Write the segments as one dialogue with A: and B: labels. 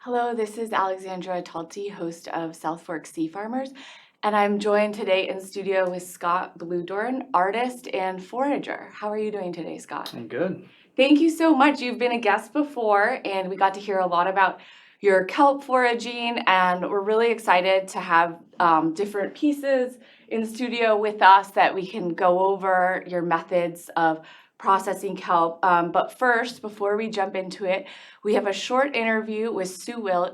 A: Hello, this is Alexander Talty, host of South Fork Sea Farmers, and I'm joined today in studio with Scott Bluedorn, artist and forager. How are you doing today, Scott?
B: I'm good.
A: Thank you so much. You've been a guest before, and we got to hear a lot about your kelp foraging, and we're really excited to have different pieces in studio with us that we can go over your methods of processing kelp. But first, before we jump into it, we have a short interview with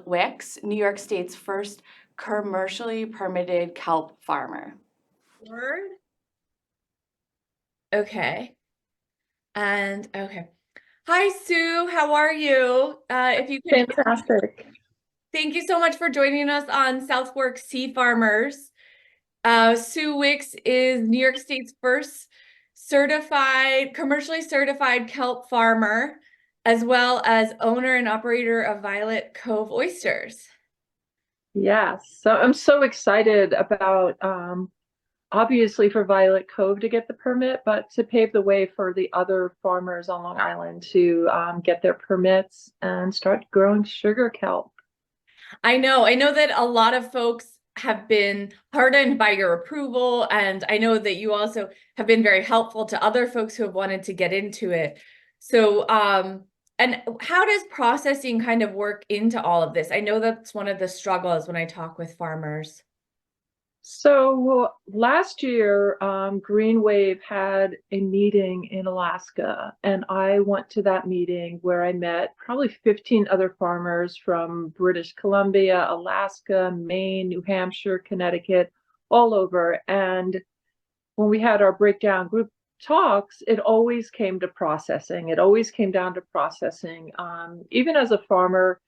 A: Wicks, New York State's first commercially permitted kelp farmer.
C: Word. Okay. And okay. Hi, Sue. How are you? If you could,
D: Fantastic.
C: thank you so much for joining us on South Fork Sea Farmers. Sue Wicks is New York State's first commercially certified kelp farmer, as well as owner and operator of Violet Cove Oysters.
D: Yes. So I'm so excited about obviously for Violet Cove to get the permit, but to pave the way for the other farmers on Long Island to get their permits and start growing sugar kelp.
C: I know that a lot of folks have been heartened by your approval, and I know that you also have been very helpful to other folks who have wanted to get into it. So, and how does processing kind of work into all of this? I know that's one of the struggles when I talk with farmers.
D: So last year, Green Wave had a meeting in Alaska, and I went to that meeting where I met probably 15 other farmers from British Columbia, Alaska, Maine, New Hampshire, Connecticut, all over. And when we had our breakdown group talks, it always came to processing. It always came down to processing. Even as a farmer,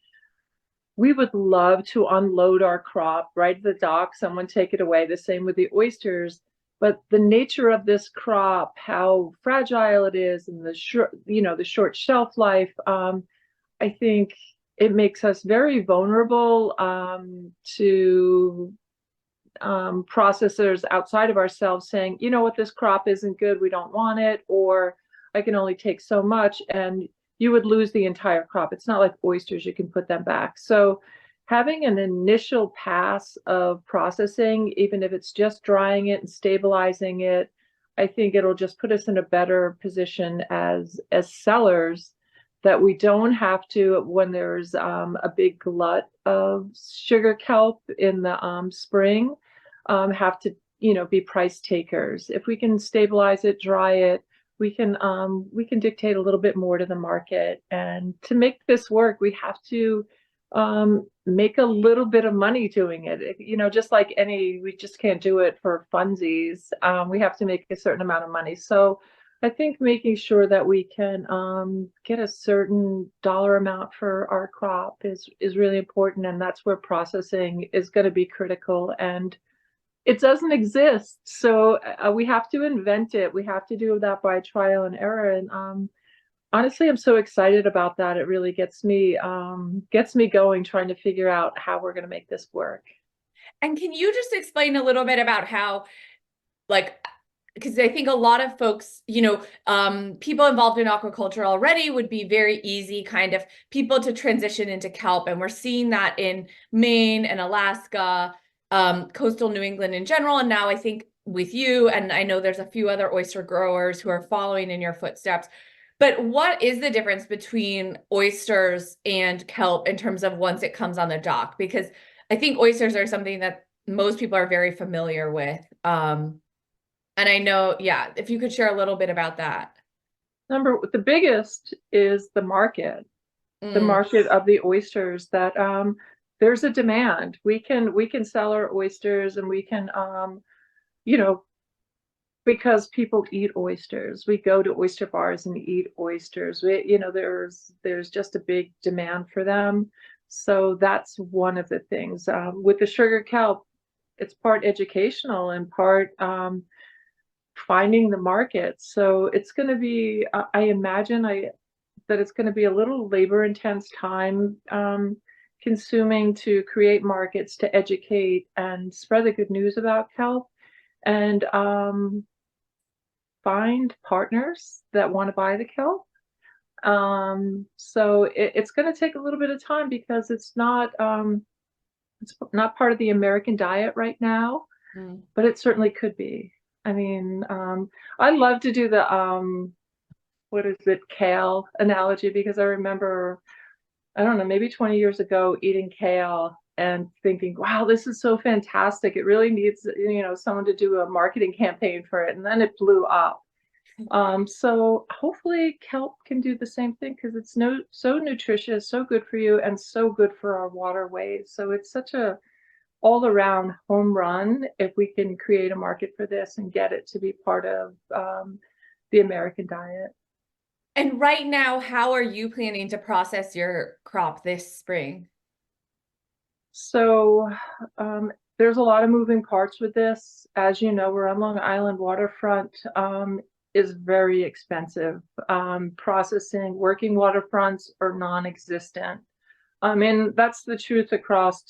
D: we would love to unload our crop right at the dock, someone take it away. The same with the oysters. But the nature of this crop, how fragile it is, and the short shelf life, I think it makes us very vulnerable to processors outside of ourselves saying, you know what, this crop isn't good, we don't want it, or I can only take so much, and you would lose the entire crop. It's not like oysters, you can put them back. So having an initial pass of processing, even if it's just drying it and stabilizing it, I think it'll just put us in a better position as sellers, that we don't have to, when there's a big glut of sugar kelp in the spring, have to be price takers. If we can stabilize it, dry it, we can dictate a little bit more to the market. And to make this work, we have to make a little bit of money doing it. Just like we just can't do it for funsies. We have to make a certain amount of money. So I think making sure that we can get a certain dollar amount for our crop is really important, and that's where processing is going to be critical. And it doesn't exist, so we have to invent it. We have to do that by trial and error. And honestly, I'm so excited about that. It really gets me going, trying to figure out how we're going to make this work.
C: And can you just explain a little bit about how, like, because I think a lot of folks, people involved in aquaculture already would be very easy kind of people to transition into kelp. And we're seeing that in Maine and Alaska, coastal New England in general. And now I think with you, and I know there's a few other oyster growers who are following in your footsteps. But what is the difference between oysters and kelp in terms of once it comes on the dock? Because I think oysters are something that most people are very familiar with. And I know, yeah, if you could share a little bit about that.
D: The biggest is the market of the oysters, that there's a demand. We can sell our oysters, and we can because people eat oysters. We go to oyster bars and eat oysters. There's just a big demand for them. So that's one of the things. With the sugar kelp, it's part educational and part finding the market. So it's going to be, I imagine that it's going to be a little labor intense time consuming to create markets, to educate and spread the good news about kelp, and find partners that want to buy the kelp. So it's going to take a little bit of time because it's not part of the American diet right now, but it certainly could be. I mean, I love to do the what is it, kale analogy, because I remember, I don't know, maybe 20 years ago eating kale and thinking, wow, this is so fantastic. It really needs, someone to do a marketing campaign for it. And then it blew up. So hopefully kelp can do the same thing because it's so nutritious, so good for you, and so good for our waterways. So it's such a all around home run if we can create a market for this and get it to be part of the American diet.
C: And right now, how are you planning to process your crop this spring?
D: So there's a lot of moving parts with this. As you know, we're on Long Island waterfront. Is very expensive. Processing working waterfronts are non-existent. And that's the truth across,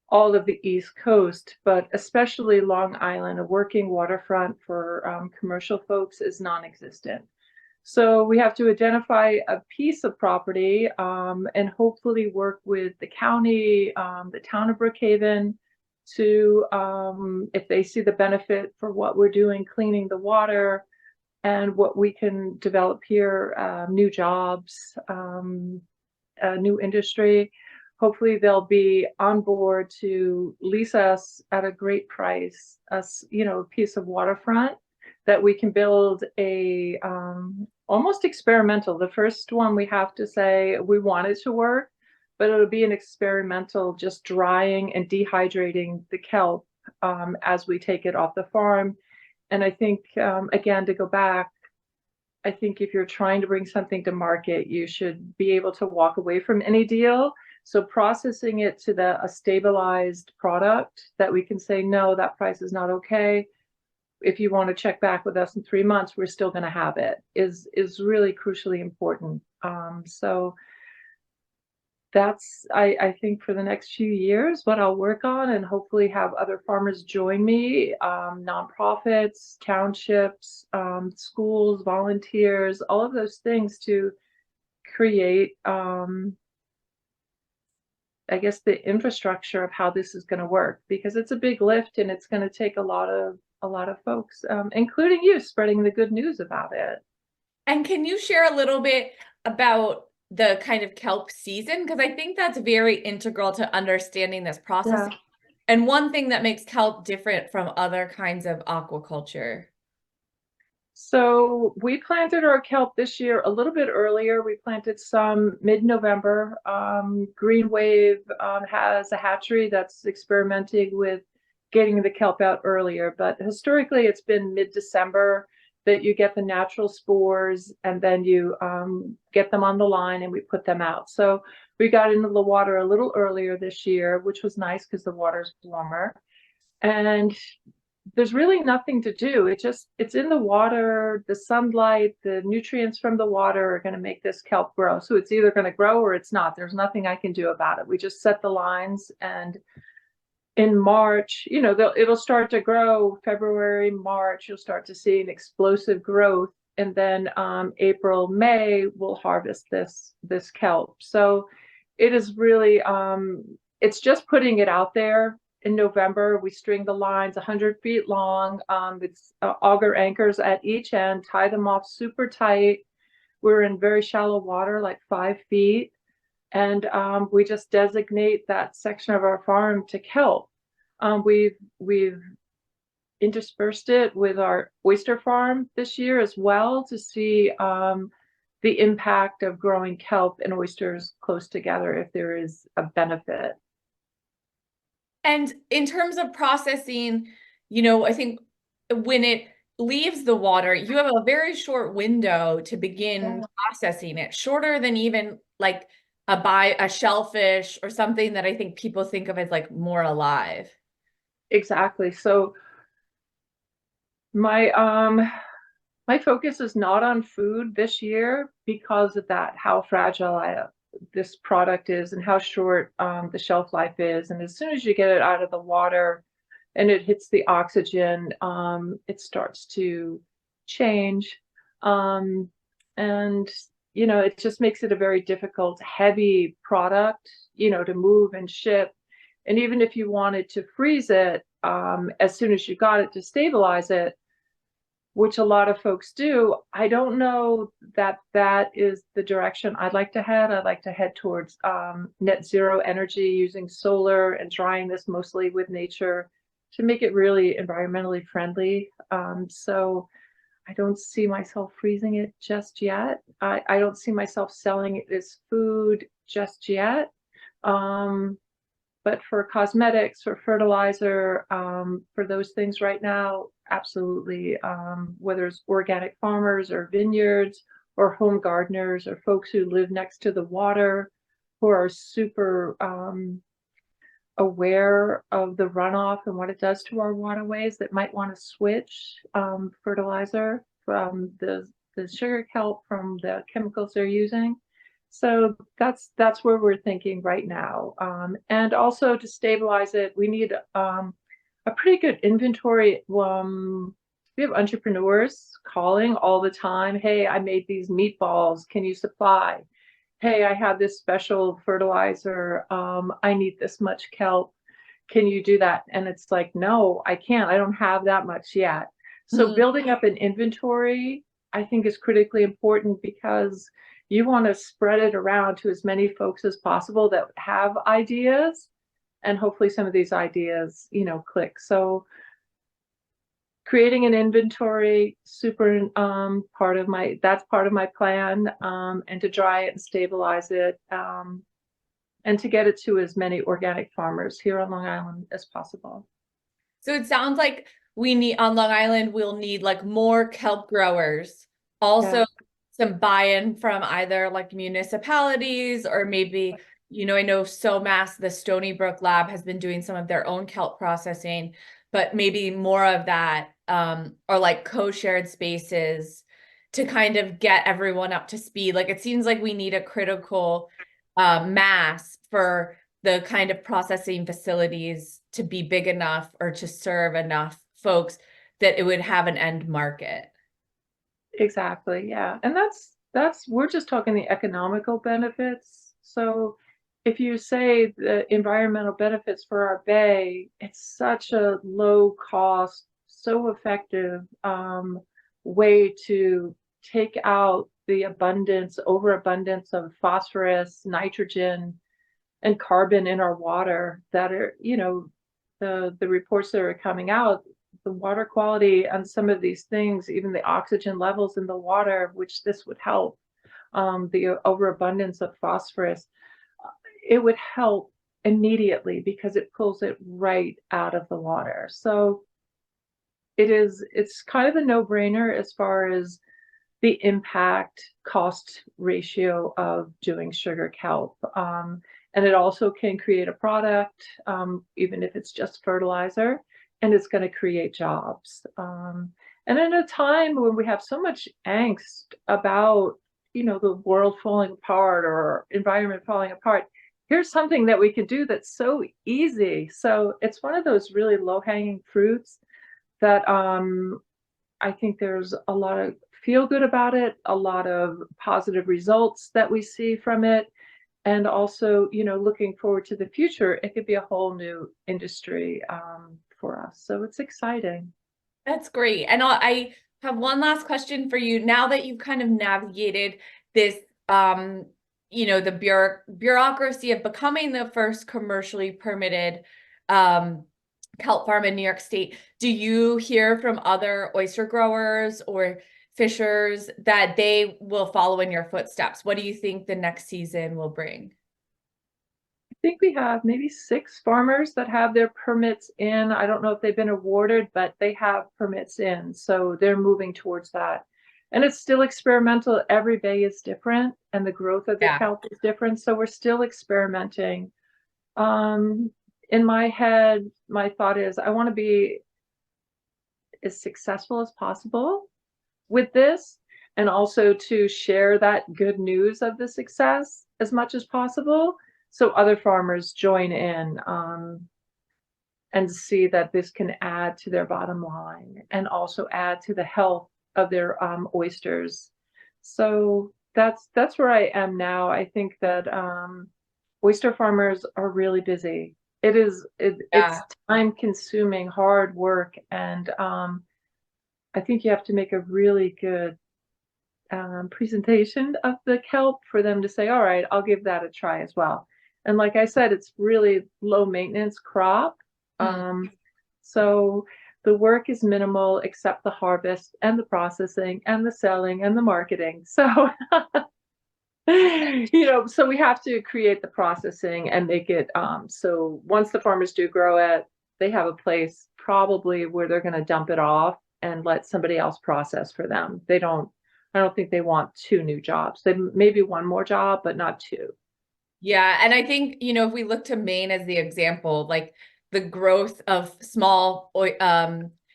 D: all of the East Coast, but especially Long Island, a working waterfront for commercial folks is non-existent. So we have to identify a piece of property and hopefully work with the county, the town of Brookhaven, to if they see the benefit for what we're doing, cleaning the water, and what we can develop here, new jobs, a new industry. Hopefully they'll be on board to lease us at a great price, a piece of waterfront that we can build a almost experimental. The first one, we have to say we want it to work, but it'll be an experimental, just drying and dehydrating the kelp as we take it off the farm. And I think, again, to go back, I think if you're trying to bring something to market, you should be able to walk away from any deal. So processing it to a stabilized product that we can say, no, that price is not okay. If you want to check back with us in 3 months, we're still going to have it, is really crucially important. So that's, I think, for the next few years, what I'll work on, and hopefully have other farmers join me, nonprofits, townships, schools, volunteers, all of those things to create, I guess, the infrastructure of how this is going to work, because it's a big lift and it's going to take a lot of folks, including you, spreading the good news about it.
C: And can you share a little bit about the kind of kelp season? Because I think that's very integral to understanding this process.
D: Yeah.
C: And one thing that makes kelp different from other kinds of aquaculture.
D: So we planted our kelp this year a little bit earlier. We planted some mid-November. Green Wave has a hatchery that's experimenting with getting the kelp out earlier, but historically it's been mid-December that you get the natural spores, and then you get them on the line and we put them out. So we got into the water a little earlier this year, which was nice because the water's warmer. And there's really nothing to do. It's in the water, the sunlight, the nutrients from the water are going to make this kelp grow. So it's either going to grow or it's not. There's nothing I can do about it. We just set the lines, and in March, it'll start to grow. February, March, you'll start to see an explosive growth. And then April, May, we'll harvest this kelp. So it is really, it's just putting it out there. In November, we string the lines 100 feet long. It's auger anchors at each end, tie them off super tight. We're in very shallow water, like 5 feet. And we just designate that section of our farm to kelp. We've interspersed it with our oyster farm this year as well to see the impact of growing kelp and oysters close together, if there is a benefit.
C: And in terms of processing, I think when it leaves the water, you have a very short window to begin processing it, shorter than even like a shellfish or something that I think people think of as like more alive.
D: Exactly. So my focus is not on food this year because of that, how fragile this product is and how short the shelf life is. And as soon as you get it out of the water and it hits the oxygen, it starts to change. And it just makes it a very difficult, heavy product, to move and ship. And even if you wanted to freeze it, as soon as you got it to stabilize it, which a lot of folks do, I don't know that that is the direction I'd like to head. I'd like to head towards net zero energy, using solar and drying this mostly with nature to make it really environmentally friendly. So I don't see myself freezing it just yet. I don't see myself selling it as food just yet. But for cosmetics, for fertilizer, for those things right now, absolutely. Whether it's organic farmers or vineyards or home gardeners or folks who live next to the water, who are super aware of the runoff and what it does to our waterways, that might want to switch fertilizer from the sugar kelp, from the chemicals they're using. So that's where we're thinking right now. And also to stabilize it, we need a pretty good inventory. We have entrepreneurs calling all the time. Hey, I made these meatballs. Can you supply? Hey, I have this special fertilizer. I need this much kelp. Can you do that? And it's like, no, I can't. I don't have that much yet. So building up an inventory, I think, is critically important, because you want to spread it around to as many folks as possible that have ideas, and hopefully some of these ideas, click. So creating an inventory, super that's part of my plan, and to dry it and stabilize it, and to get it to as many organic farmers here on Long Island as possible.
C: So it sounds like we need, on Long Island, we'll need like more kelp growers, also some buy-in from either like municipalities, or maybe, I know SOMAS, the Stony Brook lab, has been doing some of their own kelp processing, but maybe more of that, or like co-shared spaces to kind of get everyone up to speed. Like, it seems like we need a critical mass for the kind of processing facilities to be big enough, or to serve enough folks that it would have an end market.
D: Exactly. Yeah. And that's we're just talking the economical benefits. So if you say the environmental benefits for our bay, it's such a low cost, so effective way to take out the overabundance of phosphorus, nitrogen, and carbon in our water, that are, the reports that are coming out, the water quality and some of these things, even the oxygen levels in the water, which this would help, the overabundance of phosphorus, it would help immediately, because it pulls it right out of the water. So it's kind of a no-brainer as far as the impact cost ratio of doing sugar kelp. And it also can create a product, even if it's just fertilizer, and it's going to create jobs. And in a time when we have so much angst about, the world falling apart or environment falling apart, here's something that we can do that's so easy. So it's one of those really low-hanging fruits that I think there's a lot of feel good about it, a lot of positive results that we see from it. And also, looking forward to the future, it could be a whole new industry for us. So it's exciting.
C: That's great. And I have one last question for you. Now that you've kind of navigated this, the bureaucracy of becoming the first commercially permitted kelp farm in New York State, do you hear from other oyster growers or fishers that they will follow in your footsteps? What do you think the next season will bring?
D: I think we have maybe 6 farmers that have their permits in. I don't know if they've been awarded, but they have permits in. So they're moving towards that. And it's still experimental. Every bay is different, and the growth of the kelp is different. So we're still experimenting. In my head, my thought is I want to be as successful as possible with this, and also to share that good news of the success as much as possible, so other farmers join in and see that this can add to their bottom line and also add to the health of their oysters. So that's where I am now. I think that oyster farmers are really busy. It's
C: Yeah.
D: time consuming, hard work, and I think you have to make a really good presentation of the kelp for them to say, all right, I'll give that a try as well. And like I said, it's really low maintenance crop.
C: Mm.
D: So the work is minimal except the harvest and the processing and the selling and the marketing. So, so we have to create the processing and make it so once the farmers do grow it, they have a place probably where they're going to dump it off and let somebody else process for them. I don't think they want two new jobs. They maybe one more job, but not two.
C: Yeah, and I think, if we look to Maine as the example, like the growth of small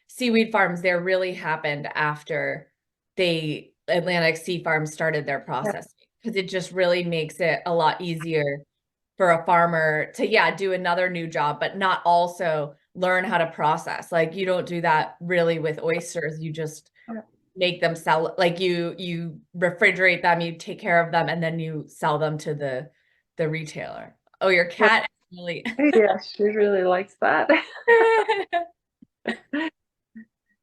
C: seaweed farms there really happened after the Atlantic Sea Farms started their processing, because it just really makes it a lot easier for a farmer to, yeah, do another new job, but not also learn how to process. Like you don't do that really with oysters. You just
D: Yeah.
C: make them sell, like you refrigerate them, you take care of them, and then you sell them to the retailer. Oh, your cat is really
D: Yeah, she really likes that.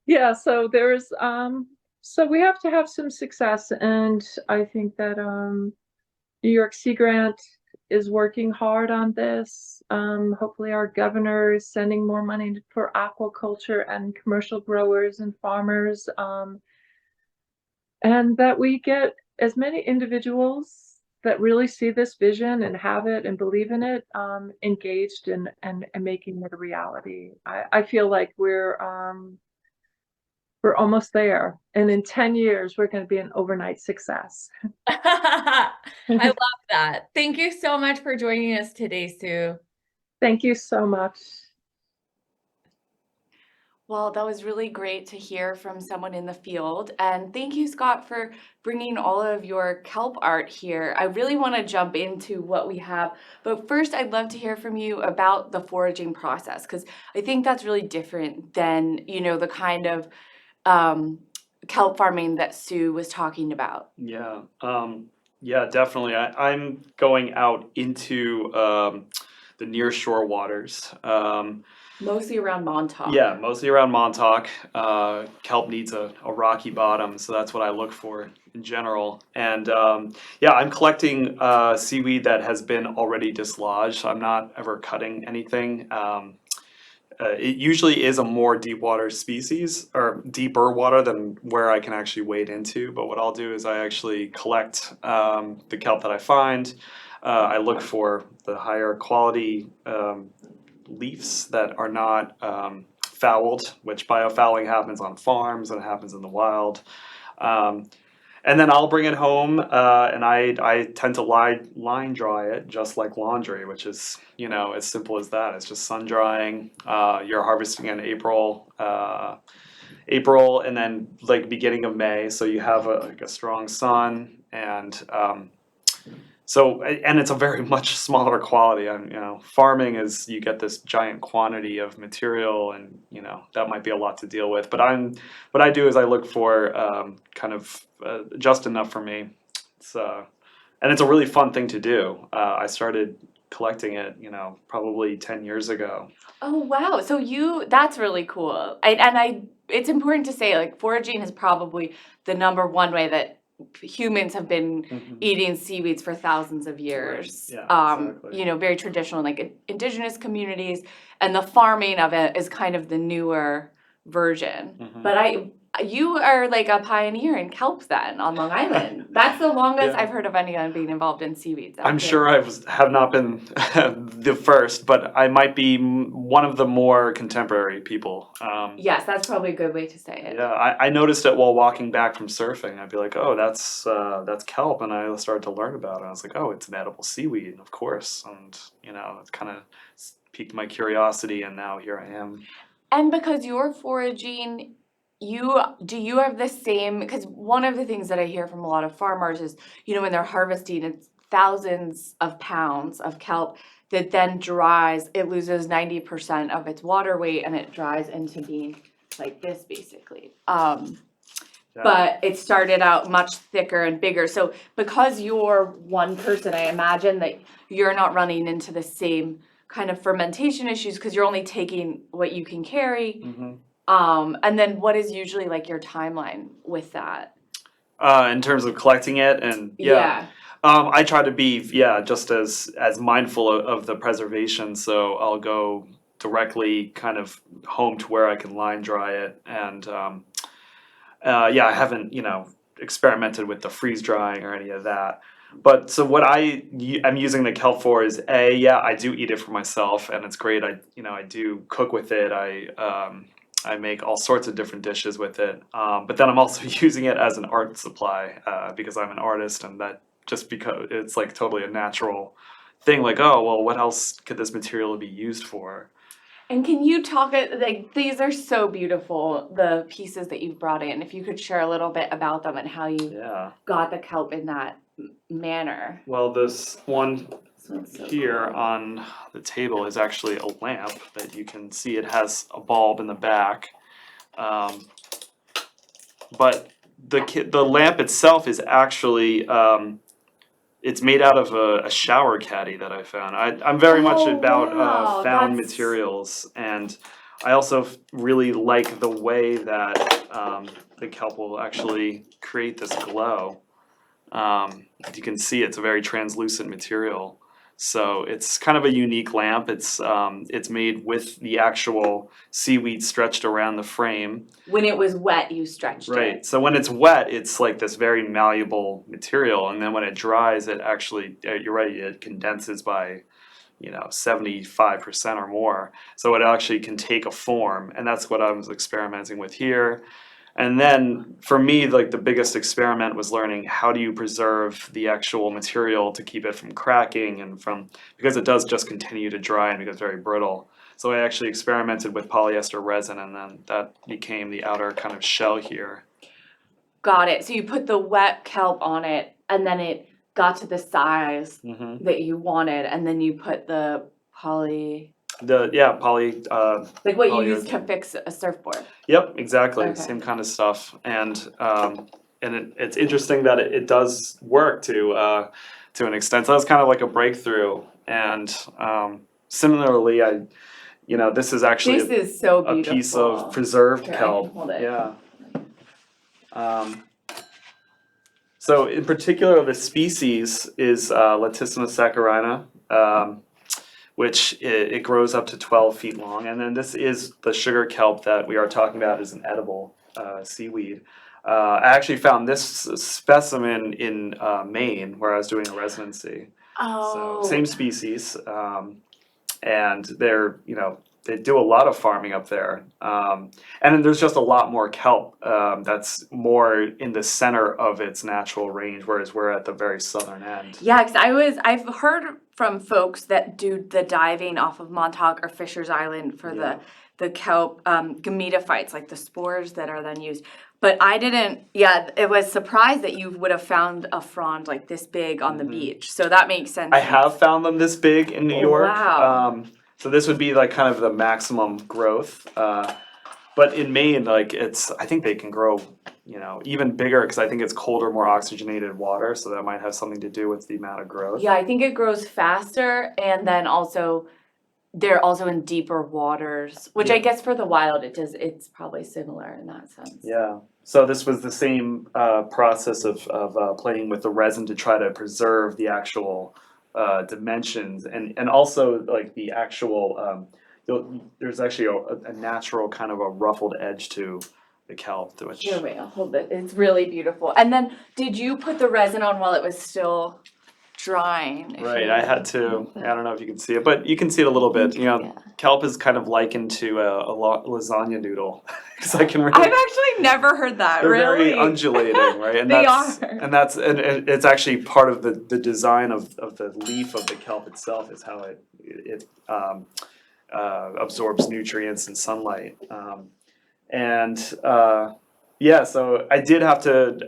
D: Yeah, so we have to have some success, and I think that New York Sea Grant is working hard on this. Hopefully our governor is sending more money for aquaculture and commercial growers and farmers, and that we get as many individuals that really see this vision and have it and believe in it, engaged and making it a reality. I feel like we're almost there. And in 10 years, we're going to be an overnight success.
C: I love that. Thank you so much for joining us today, Sue.
D: Thank you so much.
A: Well, that was really great to hear from someone in the field. And thank you, Scott, for bringing all of your kelp art here. I really want to jump into what we have. But first, I'd love to hear from you about the foraging process, because I think that's really different than, the kind of kelp farming that Sue was talking about.
B: Yeah, yeah, definitely. I'm going out into the nearshore waters.
A: Mostly around Montauk.
B: Yeah, mostly around Montauk. Kelp needs a rocky bottom, so that's what I look for in general. And yeah, I'm collecting seaweed that has been already dislodged. I'm not ever cutting anything. It usually is a more deep water species or deeper water than where I can actually wade into. But what I'll do is I actually collect the kelp that I find. I look for the higher quality leaves that are not fouled, which biofouling happens on farms and it happens in the wild. And then I'll bring it home, and I tend to line dry it just like laundry, which is, as simple as that. It's just sun drying. You're harvesting in April, and then like beginning of May, so you have a strong sun, and and it's a very much smaller quality. And farming is you get this giant quantity of material, and that might be a lot to deal with. But what I do is I look for kind of just enough for me. And it's a really fun thing to do. I started collecting it, probably 10 years ago.
A: Oh, wow. So that's really cool. It's important to say, like, foraging is probably the number one way that humans have been eating seaweeds for thousands of years.
B: Right. Yeah, exactly.
A: Very traditional in like indigenous communities, and the farming of it is kind of the newer version. But you are like a pioneer in kelp then on Long Island. That's the longest
B: Yeah.
A: I've heard of anyone being involved in seaweeds.
B: I'm sure have not been the first, but I might be one of the more contemporary people.
A: Yes, that's probably a good way to say it.
B: Yeah, I noticed it while walking back from surfing. I'd be like, oh, that's kelp, and I started to learn about it. I was like, oh, it's an edible seaweed, of course, and it kind of piqued my curiosity, and now here I am.
A: And because you're foraging, do you have the same, because one of the things that I hear from a lot of farmers is, when they're harvesting, it's thousands of pounds of kelp that then dries, it loses 90% of its water weight and it dries into being like this basically. but it started out much thicker and bigger. So because you're one person, I imagine that you're not running into the same kind of fermentation issues because you're only taking what you can carry. And then what is usually like your timeline with that?
B: In terms of collecting it, and I try to be just as mindful of the preservation. So I'll go directly kind of home to where I can line dry it, and I haven't experimented with the freeze drying or any of that. But so what I'm using the kelp for is I do eat it for myself, and it's great. I do cook with it. I make all sorts of different dishes with it. But then I'm also using it as an art supply because I'm an artist, and that just because it's like totally a natural thing. Like, oh well, what else could this material be used for?
A: And can you talk, like, these are so beautiful, the pieces that you've brought in. If you could share a little bit about them and how you got the kelp in that manner.
B: Well, this one
A: So
B: here
A: cool.
B: on the table is actually a lamp that you can see. It has a bulb in the back. But the lamp itself is actually it's made out of a shower caddy that I found. I'm very much about
A: wow,
B: found
A: that's-
B: materials, and I also really like the way that the kelp will actually create this glow. You can see it's a very translucent material. So it's kind of a unique lamp. It's made with the actual seaweed stretched around the frame.
A: When it was wet, you stretched
B: Right.
A: it.
B: So when it's wet, it's like this very malleable material, and then when it dries, it actually, you're right, it condenses by 75% or more. So it actually can take a form, and that's what I was experimenting with here. And then for me, like the biggest experiment was learning how do you preserve the actual material to keep it from cracking and because it does just continue to dry and becomes very brittle. So I actually experimented with polyester resin, and then that became the outer kind of shell here.
A: Got it. So you put the wet kelp on it, and then it got to the size that you wanted, and then you put the poly. Like what you use to fix a surfboard.
B: Yep, exactly.
A: Okay.
B: Same kind of stuff, and it's interesting that it does work to an extent. So that's kind of like a breakthrough. And similarly, this is actually
A: This is so
B: a
A: beautiful.
B: piece of preserved
A: Here, I can
B: kelp.
A: hold it.
B: Yeah. So in particular, the species is Latissimus saccharina, which it grows up to 12 feet long. And then this is the sugar kelp that we are talking about as an edible seaweed. I actually found this specimen in Maine, where I was doing a residency.
A: Oh.
B: So same species, and they do a lot of farming up there. And then there's just a lot more kelp that's more in the center of its natural range, whereas we're at the very southern end.
A: Yeah, because I've heard from folks that do the diving off of Montauk or Fisher's Island for the kelp gametophytes, like the spores that are then used. But I didn't, it was surprised that you would have found a frond like this big on the beach. So that makes sense.
B: I have found them this big in New York.
A: Wow.
B: So this would be like kind of the maximum growth. But in Maine, I think they can grow, even bigger because I think it's colder, more oxygenated water. So that might have something to do with the amount of growth.
A: Yeah, I think it grows faster, and then also they're also in deeper waters, which I guess for the wild it's probably similar in that sense.
B: Yeah. So this was the same process of playing with the resin to try to preserve the actual dimensions and also like the actual there's actually a natural kind of a ruffled edge to the kelp, which
A: Here, wait, I'll hold it. It's really beautiful. And then did you put the resin on while it was still drying?
B: Right, I had to. I don't know if you can see it, but you can see it a little bit. Kelp is kind of likened to a lasagna noodle because I can really.
A: I've actually never heard that.
B: They're
A: really?
B: very undulating, right? And
A: They
B: and it's actually part of the design of the leaf of the kelp itself is how it absorbs nutrients and sunlight. So I did have to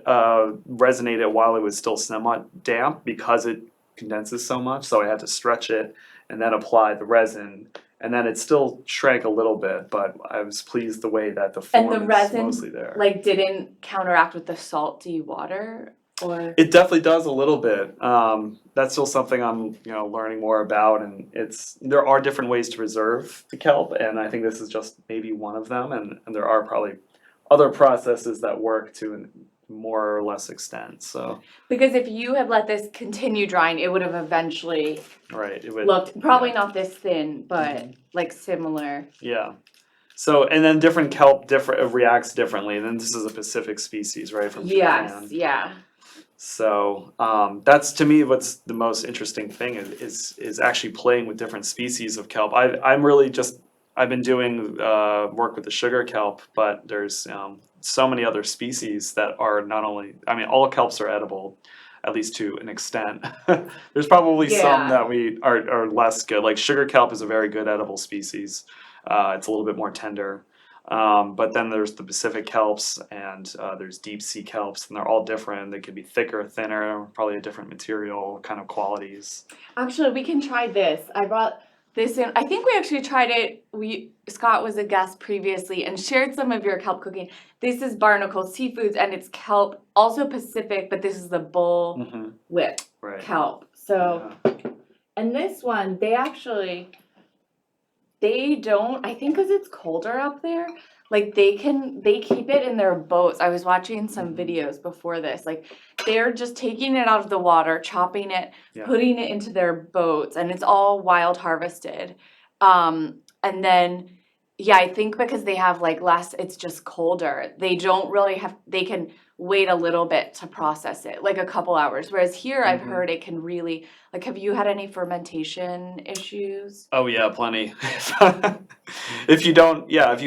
B: resonate it while it was still somewhat damp because it condenses so much. So I had to stretch it and then apply the resin And then it still shrank a little bit, but I was pleased the way that the
A: And
B: form
A: the
B: is
A: resin,
B: mostly there.
A: like, didn't counteract with the salty water, or?
B: It definitely does a little bit. That's still something I'm, learning more about, and there are different ways to preserve the kelp, and I think this is just maybe one of them, and there are probably other processes that work to a more or less extent. So,
A: Because if you had let this continue drying, it would have eventually
B: right, it would
A: looked, probably
B: yeah.
A: not this thin, but like similar.
B: Yeah. So, and then different kelp reacts differently. And then this is a Pacific species, right, from
A: Yes,
B: Japan.
A: yeah.
B: So that's to me what's the most interesting thing is actually playing with different species of kelp. I've been doing work with the sugar kelp, but there's so many other species that are not only, I mean, all kelps are edible, at least to an extent. There's probably some
A: Yeah.
B: that we are less good. Like sugar kelp is a very good edible species. It's a little bit more tender. But then there's the Pacific kelps and there's deep sea kelps, and they're all different. They could be thicker, thinner, probably a different material kind of qualities.
A: Actually, we can try this. I brought this in. I think we actually tried it. Scott was a guest previously and shared some of your kelp cooking. This is Barnacle Seafoods, and it's kelp, also Pacific, but this is the bull
B: Mm-hmm.
A: whip
B: Right.
A: kelp. So, and this one, they don't, I think because it's colder up there, like they keep it in their boats. I was watching some videos before this, like they're just taking it out of the water, chopping it,
B: Yeah.
A: putting it into their boats, and it's all wild harvested. And then, yeah, I think because they have like less, it's just colder. They don't really they can wait a little bit to process it, like a couple hours. Whereas here, I've
B: Mhm.
A: heard it can really, like, have you had any fermentation issues?
B: Oh yeah, plenty. If you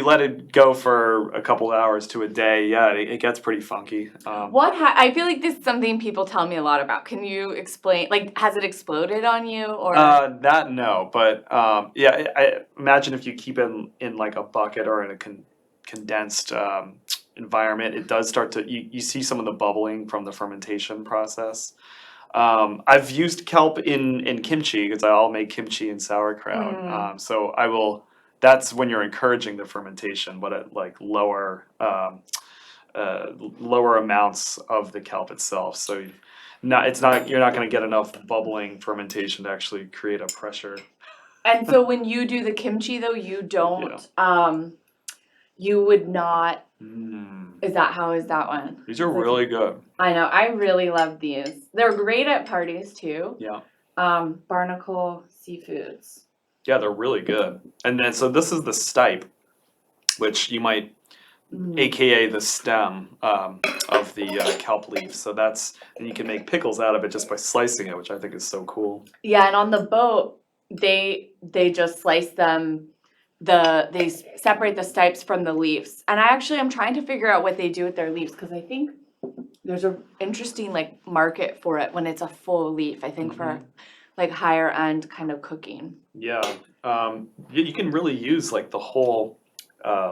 B: let it go for a couple hours to a day, yeah, it gets pretty funky.
A: I feel like this is something people tell me a lot about. Can you explain, like, has it exploded on you, or?
B: That no, but yeah, I imagine if you keep it in like a bucket or in a condensed environment, it does start to you see some of the bubbling from the fermentation process. I've used kelp in kimchi because I'll make kimchi and sauerkraut. So I will. That's when you're encouraging the fermentation, but at like lower amounts of the kelp itself. So you're not going to get enough bubbling fermentation to actually create a pressure.
A: And so when you do the kimchi, though, you don't, you would not, how is that one?
B: These are really good.
A: I know, I really love these. They're great at parties too.
B: Yeah.
A: Barnacle Seafoods.
B: Yeah, they're really good. And then, so this is the stipe, which you might, AKA the stem of the kelp leaf. So and you can make pickles out of it just by slicing it, which I think is so cool.
A: Yeah, and on the boat, they just slice them. They separate the stipes from the leaves. And I actually am trying to figure out what they do with their leaves, because I think there's a interesting like market for it when it's a full leaf. I think for like higher end kind of cooking.
B: Yeah, you can really use like the whole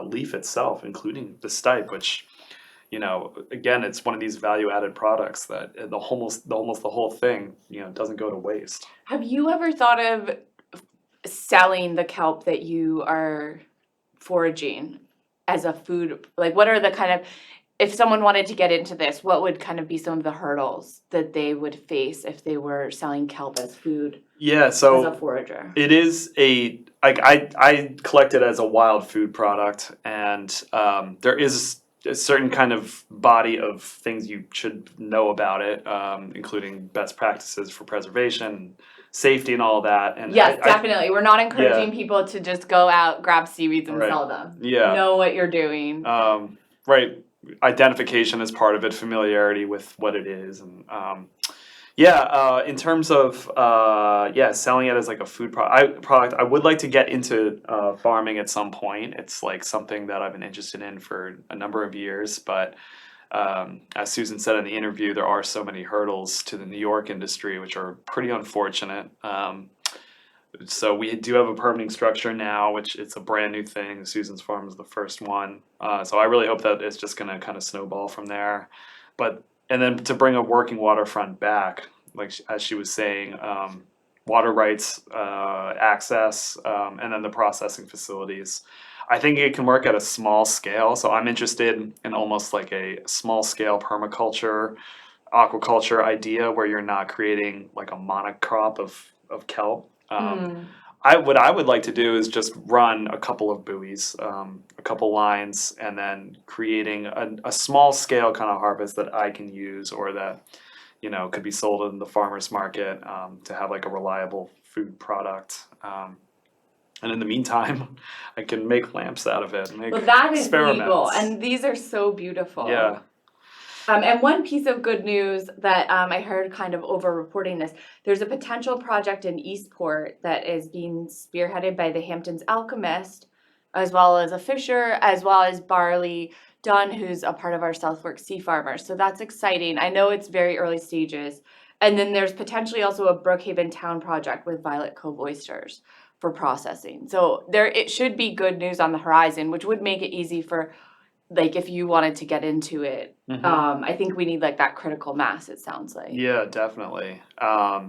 B: leaf itself, including the stipe, which, again, it's one of these value added products that almost the whole thing, doesn't go to waste.
A: Have you ever thought of selling the kelp that you are foraging as a food? Like, what are the kind of, if someone wanted to get into this, what would kind of be some of the hurdles that they would face if they were selling kelp as food?
B: Yeah, so
A: as a forager,
B: it is I collect it as a wild food product, and there is a certain kind of body of things you should know about it, including best practices for preservation, safety, and all that. And
A: yes, definitely. We're not encouraging people to just go out, grab seaweeds, and sell them.
B: Yeah,
A: know what you're doing.
B: Right. Identification is part of it, familiarity with what it is, and in terms of selling it as like a food product, I would like to get into farming at some point. It's like something that I've been interested in for a number of years, but as Susan said in the interview, there are so many hurdles to the New York industry, which are pretty unfortunate. So we do have a permitting structure now, which it's a brand new thing. Susan's farm is the first one. So I really hope that it's just going to kind of snowball from there. And then to bring a working waterfront back, like as she was saying, water rights access, and then the processing facilities. I think it can work at a small scale, so I'm interested in almost like a small scale permaculture, aquaculture idea where you're not creating like a monocrop of kelp. What I would like to do is just run a couple of buoys, a couple lines, and then creating a small scale kind of harvest that I can use or that, you know, could be sold in the farmer's market, to have like a reliable food product. And in the meantime, I can make lamps out of it, make
A: Well, that is
B: experiments.
A: legal, and these are so beautiful.
B: Yeah.
A: And one piece of good news that I heard kind of over reporting this, there's a potential project in Eastport that is being spearheaded by the Hamptons Alchemist, as well as a fisher, as well as Barley Dunn, who's a part of our Southwark Sea Farmers. So that's exciting. I know it's very early stages. And then there's potentially also a Brookhaven Town project with Violet Cove oysters for processing. So it should be good news on the horizon, which would make it easy for, like, if you wanted to get into it. I think we need like that critical mass, it sounds like.
B: Yeah, definitely.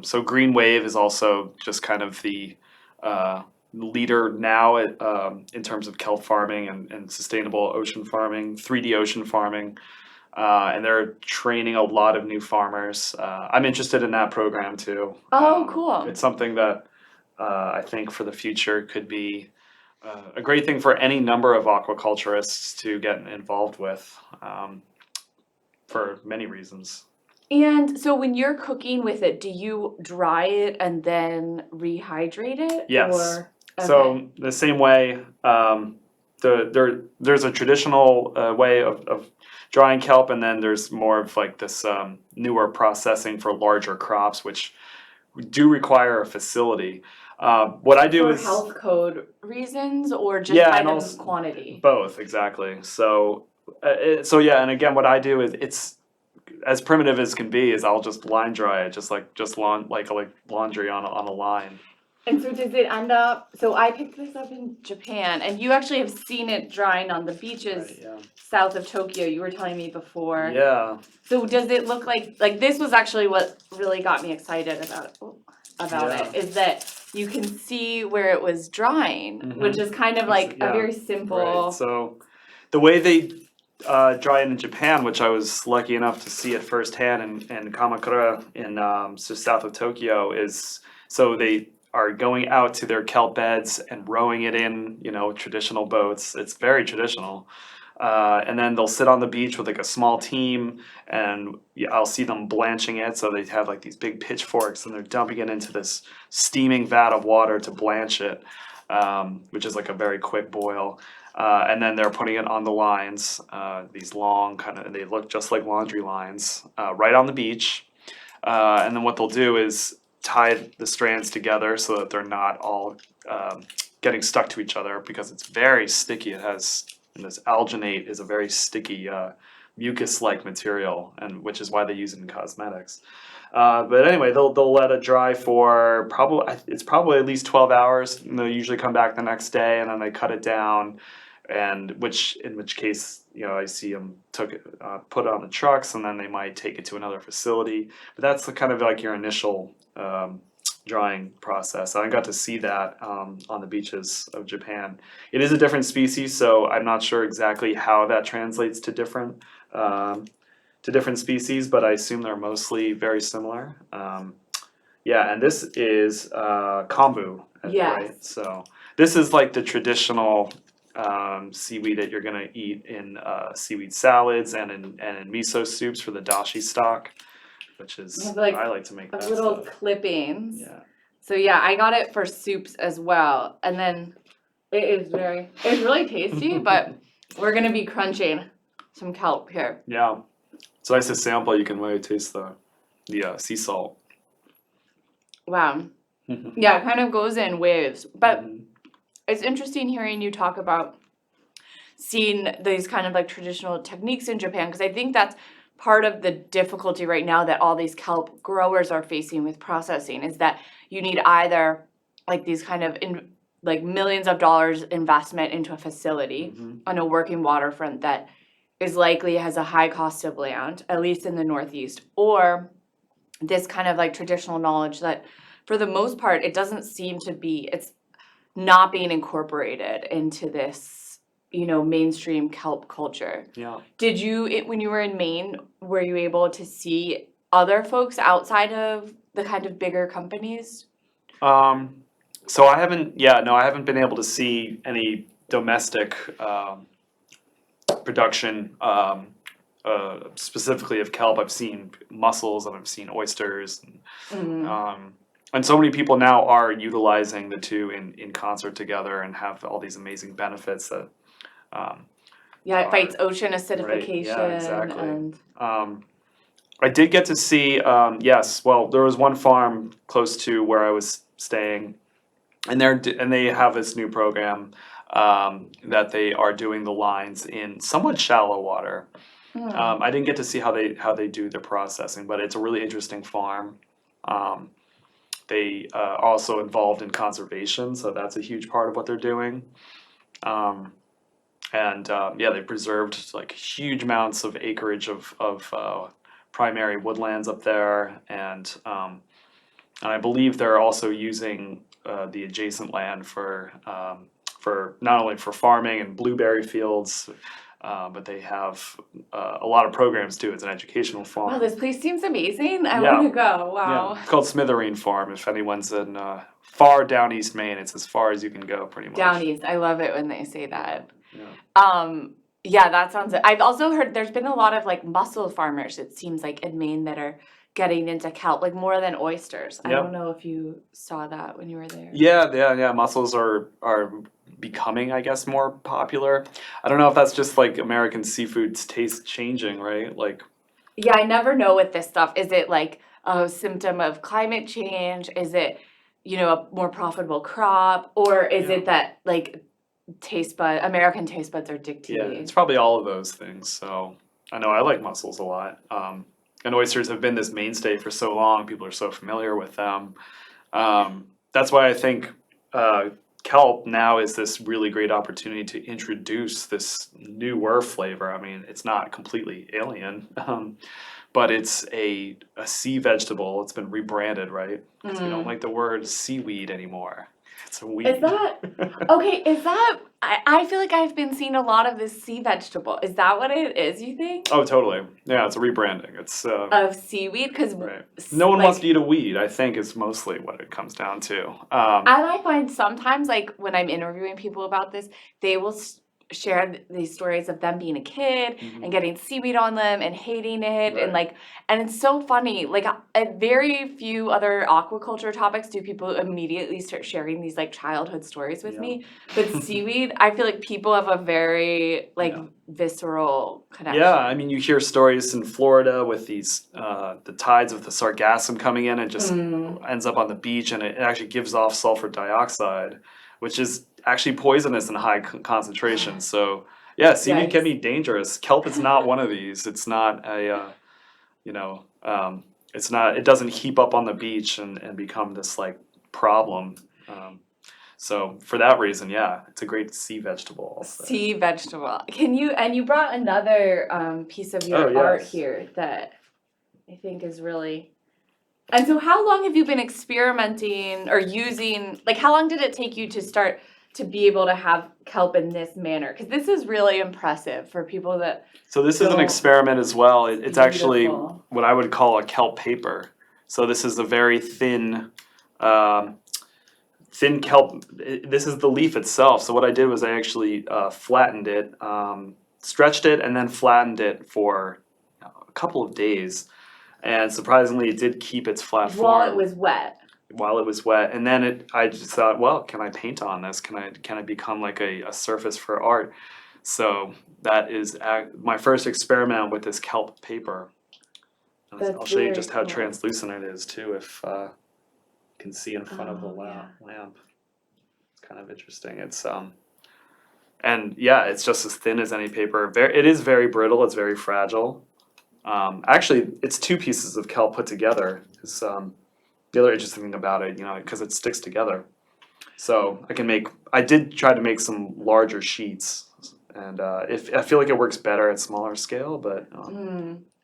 B: So Green Wave is also just kind of the leader now in terms of kelp farming and sustainable ocean farming, 3D ocean farming. And they're training a lot of new farmers. I'm interested in that program too.
A: Oh, cool.
B: It's something that I think for the future could be a great thing for any number of aquaculturists to get involved with, for many reasons.
A: And so when you're cooking with it, do you dry it and then rehydrate it?
B: Yes.
A: Or,
B: So the same way, there's a traditional way of drying kelp, and then there's more of like this newer processing for larger crops, which do require a facility. What I do
A: for
B: is
A: health code reasons or just
B: Yeah, and
A: item
B: also-
A: quantity?
B: both, exactly. So yeah, and again, what I do is it's as primitive as can be. Is I'll just line dry it, just like laundry on a line.
A: And so does it end up, so I picked this up in Japan, and you actually have seen it drying on the beaches
B: Right,
A: south of Tokyo, you were telling me before.
B: yeah.
A: So does it look like this was actually what really got me excited about
B: Yeah.
A: it, is that you can see where it was drying, which is kind of like
B: Yeah,
A: a very simple.
B: Right. So the way they dry it in Japan, which I was lucky enough to see it firsthand in Kamakura in just south of Tokyo, is so they are going out to their kelp beds and rowing it in, traditional boats. It's very traditional. And then they'll sit on the beach with like a small team, and I'll see them blanching it. So they have like these big pitchforks, and they're dumping it into this steaming vat of water to blanch it, which is like a very quick boil. And then they're putting it on the lines, these long they look just like laundry lines, right on the beach. And then what they'll do is tie the strands together so that they're not all getting stuck to each other, because it's very sticky. And this alginate is a very sticky mucus-like material, and which is why they use it in cosmetics. But anyway, they'll let it dry for probably at least 12 hours, and they'll usually come back the next day, and then they cut it down, and in which case, I see them put it on the trucks, and then they might take it to another facility. But that's kind of like your initial drying process. I got to see that on the beaches of Japan. It is a different species, so I'm not sure exactly how that translates to different species, but I assume they're mostly very similar. And this is kombu,
A: Yes.
B: right? So this is like the traditional seaweed that you're gonna eat in seaweed salads and in miso soups for the dashi stock, which is
A: have, like,
B: I like to make
A: Of
B: that
A: little
B: stuff.
A: clippings.
B: Yeah.
A: So yeah, I got it for soups as well. And then it's really tasty, but we're gonna be crunching some kelp here.
B: Yeah. So nice to sample. You can really taste the sea salt.
A: Wow. Yeah, it kind of goes in waves. But it's interesting hearing you talk about seeing these kind of like traditional techniques in Japan, because I think that's part of the difficulty right now that all these kelp growers are facing with processing, is that you need either like these kind of like millions of dollars investment into a facility on a working waterfront that is likely has a high cost of land, at least in the Northeast, or this kind of like traditional knowledge that for the most part, it doesn't seem to be, it's not being incorporated into this, mainstream kelp culture.
B: Yeah.
A: Did you, when you were in Maine, were you able to see other folks outside of the kind of bigger companies?
B: So I haven't been able to see any domestic production specifically of kelp. I've seen mussels and I've seen oysters, and so many people now are utilizing the two in concert together and have all these amazing benefits that.
A: It fights ocean acidification.
B: Yeah, exactly.
A: And
B: I did get to see, yes, well, there was one farm close to where I was staying, and they have this new program that they are doing the lines in somewhat shallow water. I didn't get to see how they do the processing, but it's a really interesting farm. They are also involved in conservation, so that's a huge part of what they're doing. They preserved like huge amounts of acreage of primary woodlands up there, and I believe they're also using the adjacent land for not only for farming and blueberry fields, but they have a lot of programs too. It's an educational farm.
A: wow, this place seems amazing. I
B: Yeah.
A: want to go. Wow.
B: Yeah, it's called Smithereen Farm. If anyone's in far down East Maine, it's as far as you can go, pretty much.
A: Down east. I love it when they say that.
B: Yeah.
A: Yeah, that sounds. I've also heard there's been a lot of like mussel farmers, it seems like, in Maine that are getting into kelp, like more than oysters. I
B: Yep.
A: don't know if you saw that when you were there.
B: Yeah. Mussels are becoming, I guess, more popular. I don't know if that's just like American seafood's taste changing, right? Like,
A: Yeah, I never know with this stuff. Is it like a symptom of climate change? Is it, a more profitable crop? Or is it that like American taste buds are
B: yeah,
A: dictating?
B: it's probably all of those things. So I know I like mussels a lot. And oysters have been this mainstay for so long. People are so familiar with them. That's why I think kelp now is this really great opportunity to introduce this newer flavor. I mean, it's not completely alien, but it's a sea vegetable. It's been rebranded, right? 'Cause we don't like the word seaweed anymore. It's a weed.
A: Is that okay? I feel like I've been seeing a lot of this sea vegetable. Is that what it is, you think?
B: Oh, totally. Yeah, it's a rebranding. It's
A: Of seaweed? Because
B: right. No one wants to eat a weed, I think, is mostly what it comes down to.
A: And I find sometimes, like, when I'm interviewing people about this, they will share these stories of them being a kid and getting seaweed on them and hating it.
B: Right.
A: And it's so funny. Like, at very few other aquaculture topics do people immediately start sharing these, like, childhood stories with me. But seaweed, I feel like people have a very, like, visceral connection.
B: Yeah, I mean, you hear stories in Florida with these, the tides of the sargassum coming in and just ends up on the beach, and it actually gives off sulfur dioxide, which is actually poisonous in high concentrations. So, yeah, seaweed can be dangerous. Kelp is not one of these. It's not it's not, it doesn't heap up on the beach and become this, like, problem. So for that reason, yeah, it's a great sea vegetable also.
A: Sea vegetable. You brought another piece of your art here that I think is really. And so how long have you been experimenting or using, like, how long did it take you to start to be able to have kelp in this manner? Because this is really impressive for people that.
B: So this is an experiment as well. It's actually
A: Beautiful.
B: what I would call a kelp paper. So this is a very thin kelp. This is the leaf itself. So what I did was I actually flattened it, stretched it, and then flattened it for a couple of days. And surprisingly, it did keep its flat form.
A: While it was wet.
B: And then I just thought, well, can I paint on this? Can I become like a surface for art? So that is my first experiment with this kelp paper. I'll show you just how translucent it is too, if you can see in front of the lamp. It's kind of interesting. It's and yeah, it's just as thin as any paper. It is very brittle. It's very fragile. Actually, it's two pieces of kelp put together. Is the other interesting thing about it, because it sticks together. So I did try to make some larger sheets, and I feel like it works better at smaller scale, but.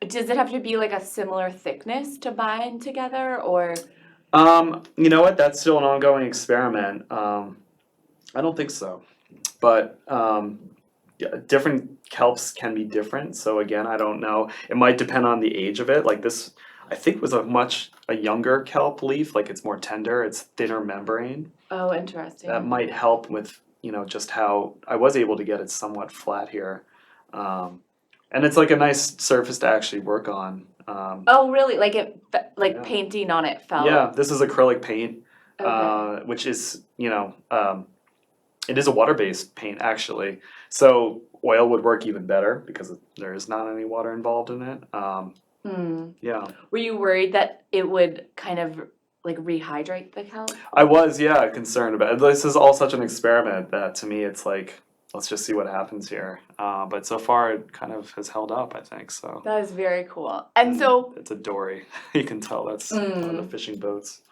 A: Does it have to be like a similar thickness to bind together, or?
B: You know what? That's still an ongoing experiment. I don't think so, but yeah, different kelps can be different. So again, I don't know. It might depend on the age of it. Like this, I think was a younger kelp leaf. Like it's more tender. It's thinner membrane.
A: Oh, interesting.
B: That might help with just how I was able to get it somewhat flat here, and it's like a nice surface to actually work on.
A: Oh, really? Like like
B: Yeah.
A: painting on it felt.
B: Yeah, this is acrylic paint,
A: Okay.
B: which is it is a water-based paint actually. So oil would work even better because there is not any water involved in it. Yeah,
A: Were you worried that it would kind of like rehydrate the kelp?
B: I was concerned about it. This is all such an experiment that to me it's like let's just see what happens here. But so far it kind of has held up, I think so.
A: That is very cool. And so,
B: It's a dory. You can tell that's one of the fishing boats.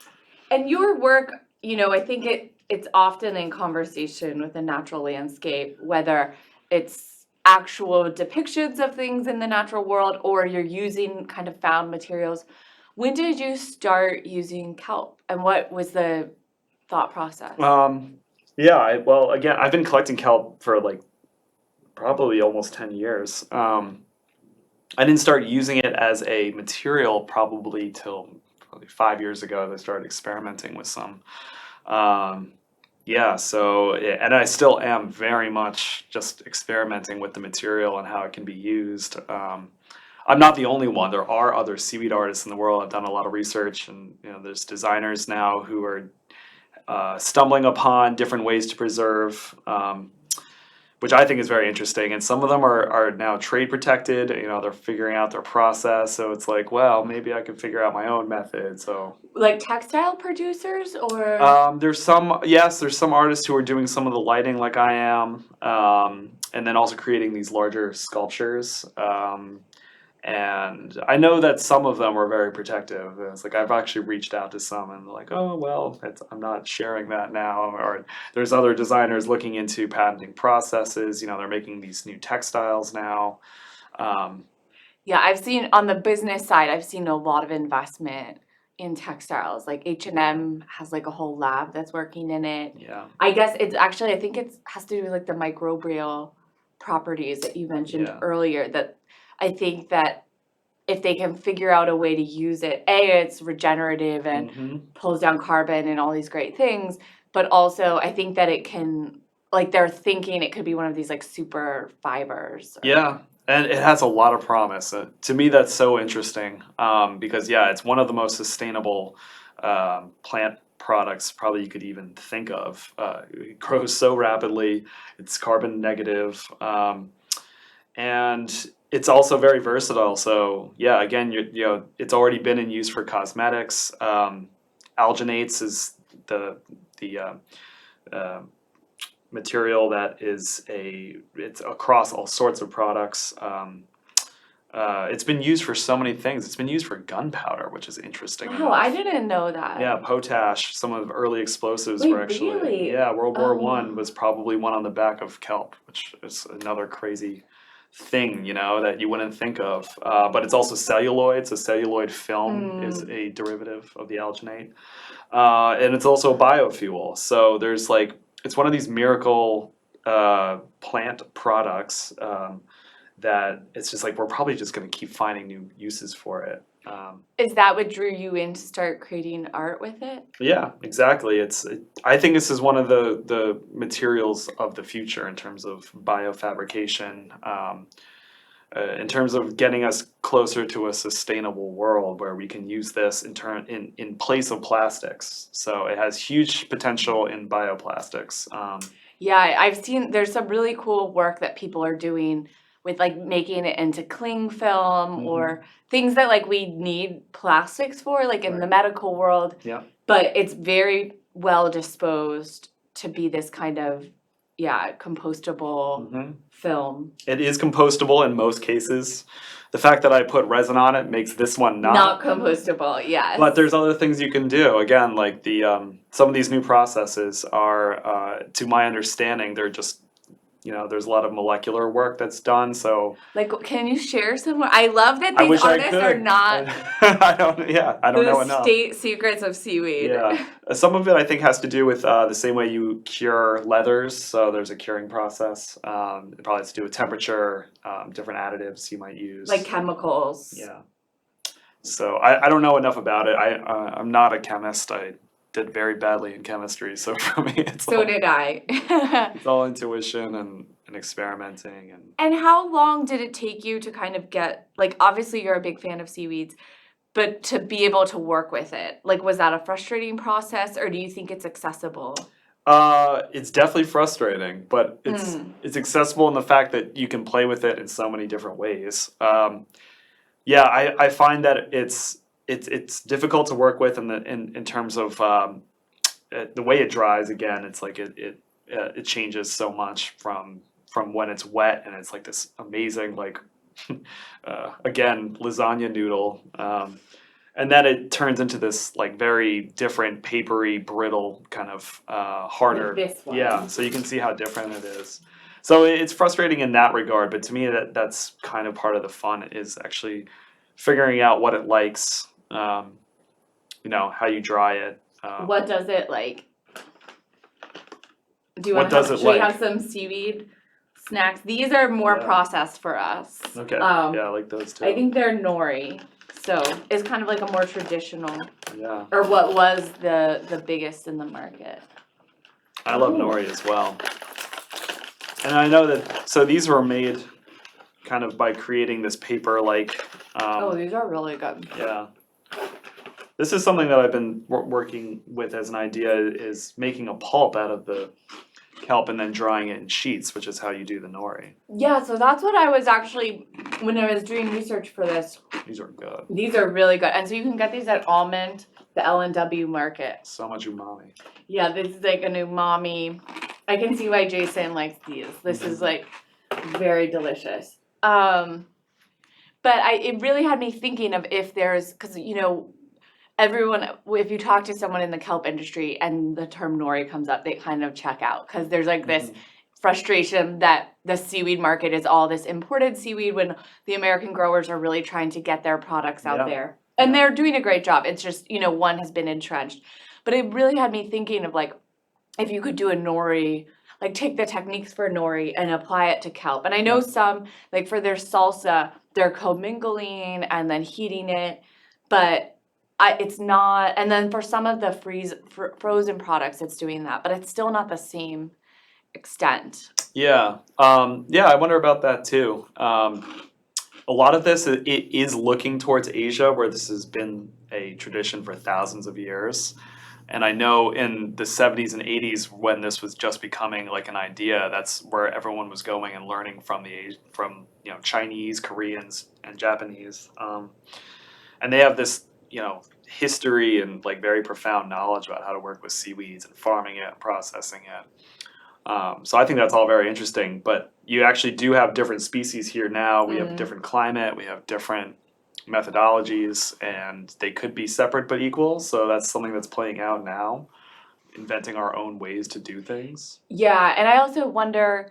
A: and your work, I think it's often in conversation with the natural landscape, whether it's actual depictions of things in the natural world or you're using kind of found materials. When did you start using kelp, and what was the thought process?
B: Well, again, I've been collecting kelp for like probably almost 10 years. I didn't start using it as a material probably till probably 5 years ago. I started experimenting with some. And I still am very much just experimenting with the material and how it can be used. I'm not the only one. There are other seaweed artists in the world. I've done a lot of research, and there's designers now who are stumbling upon different ways to preserve, which I think is very interesting. And some of them are now trade protected. They're figuring out their process. So it's like, well, maybe I could figure out my own method. So
A: Like textile producers or?
B: there's some artists who are doing some of the lighting like I am, and then also creating these larger sculptures. And I know that some of them are very protective. It's like I've actually reached out to some and they're like, oh, well, I'm not sharing that now. Or there's other designers looking into patenting processes. They're making these new textiles now.
A: Yeah, I've seen on the business side, I've seen a lot of investment in textiles. Like H&M has like a whole lab that's working in it.
B: Yeah.
A: I guess it's actually, I think it has to do with like the microbial properties that you mentioned
B: Yeah.
A: earlier, that I think that if they can figure out a way to use it, it's regenerative and pulls down carbon and all these great things, but also I think that it can, like they're thinking it could be one of these like super fibers.
B: Yeah, and it has a lot of promise. To me, that's so interesting because, it's one of the most sustainable plant products probably you could even think of. It grows so rapidly, it's carbon negative, and it's also very versatile. So, again, it's already been in use for cosmetics. Alginates is the material that it's across all sorts of products. It's been used for so many things. It's been used for gunpowder, which is interesting
A: Oh,
B: enough.
A: I didn't know that.
B: Yeah, potash. Some of the early explosives
A: Wait,
B: were actually.
A: really?
B: Yeah, World War
A: Oh.
B: One was probably one on the back of kelp, which is another crazy thing, that you wouldn't think of. But it's also celluloid. So celluloid film is a derivative of the alginate, and it's also a biofuel. So there's it's one of these miracle plant products that it's just like we're probably just going to keep finding new uses for it.
A: Is that what drew you in to start creating art with it?
B: Yeah, exactly. I think this is one of the materials of the future in terms of biofabrication, in terms of getting us closer to a sustainable world where we can use this in place of plastics. So it has huge potential in bioplastics.
A: Yeah, I've seen there's some really cool work that people are doing with like making it into cling film or things that like we need plastics for, like in the medical world.
B: Yeah.
A: But it's very well disposed to be this kind of, compostable film.
B: It is compostable in most cases. The fact that I put resin on it makes this one
A: Not compostable, yes.
B: But there's other things you can do. Again, like some of these new processes are, to my understanding, they're just there's a lot of molecular work that's done. So
A: Like, can you share some more? I love that
B: I
A: these
B: wish I
A: artists
B: could.
A: are not
B: I don't. Yeah, I don't know
A: the
B: enough.
A: state secrets of seaweed.
B: Yeah, some of it I think has to do with the same way you cure leathers. So there's a curing process. It probably has to do with temperature, different additives you might use.
A: Like chemicals.
B: Yeah. So I don't know enough about it. I'm not a chemist. I did very badly in chemistry, so for me
A: So did I.
B: it's all intuition and experimenting and.
A: And how long did it take you to kind of get, like, obviously you're a big fan of seaweeds, but to be able to work with it? Like, was that a frustrating process, or do you think it's accessible?
B: It's definitely frustrating, but it's accessible in the fact that you can play with it in so many different ways. Yeah, I find that it's difficult to work with in terms of the way it dries. Again, it's like it changes so much from when it's wet and it's like this amazing like again lasagna noodle, and then it turns into this like very different papery brittle kind of harder.
A: Like this one.
B: Yeah, so you can see how different it is. So it's frustrating in that regard, but to me that's kind of part of the fun is actually figuring out what it likes, how you dry it.
A: What does it like? Do you
B: What
A: want
B: does
A: to
B: it
A: should we
B: like?
A: have some seaweed snacks? These are more
B: Yeah.
A: processed for us.
B: Okay, yeah, I like those too.
A: I think they're nori, so it's kind of like a more traditional,
B: Yeah,
A: or what was the biggest in the market.
B: I love nori as well. And I know that, so these were made kind of by creating this paper like,
A: Oh, these are really good.
B: yeah. This is something that I've been working with as an idea is making a pulp out of the kelp and then drying it in sheets, which is how you do the nori.
A: Yeah, so that's what I was actually, when I was doing research for this,
B: These are good.
A: these are really good. And so you can get these at Almond, the L&W market.
B: So much umami.
A: Yeah, this is like an umami. I can see why Jason likes these. This is like very delicious. But it really had me thinking of if there's, because everyone, if you talk to someone in the kelp industry and the term nori comes up, they kind of check out because there's like this frustration that the seaweed market is all this imported seaweed when the American growers are really trying to get their products out there. And they're doing a great job. It's just, one has been entrenched. But it really had me thinking of like, if you could do a nori, like take the techniques for nori and apply it to kelp. And I know some, like for their salsa, they're commingling and then heating it, but it's not. And then for some of the frozen products, it's doing that, but it's still not the same extent.
B: Yeah, I wonder about that too. A lot of this it is looking towards Asia, where this has been a tradition for thousands of years. And I know in the 70s and 80s when this was just becoming like an idea, that's where everyone was going and learning from Chinese, Koreans, and Japanese. And they have this, history and like very profound knowledge about how to work with seaweeds and farming it and processing it. So I think that's all very interesting. But you actually do have different species here now. We have different climate. We have different methodologies, and they could be separate but equal. So that's something that's playing out now, inventing our own ways to do things.
A: Yeah, and I also wonder,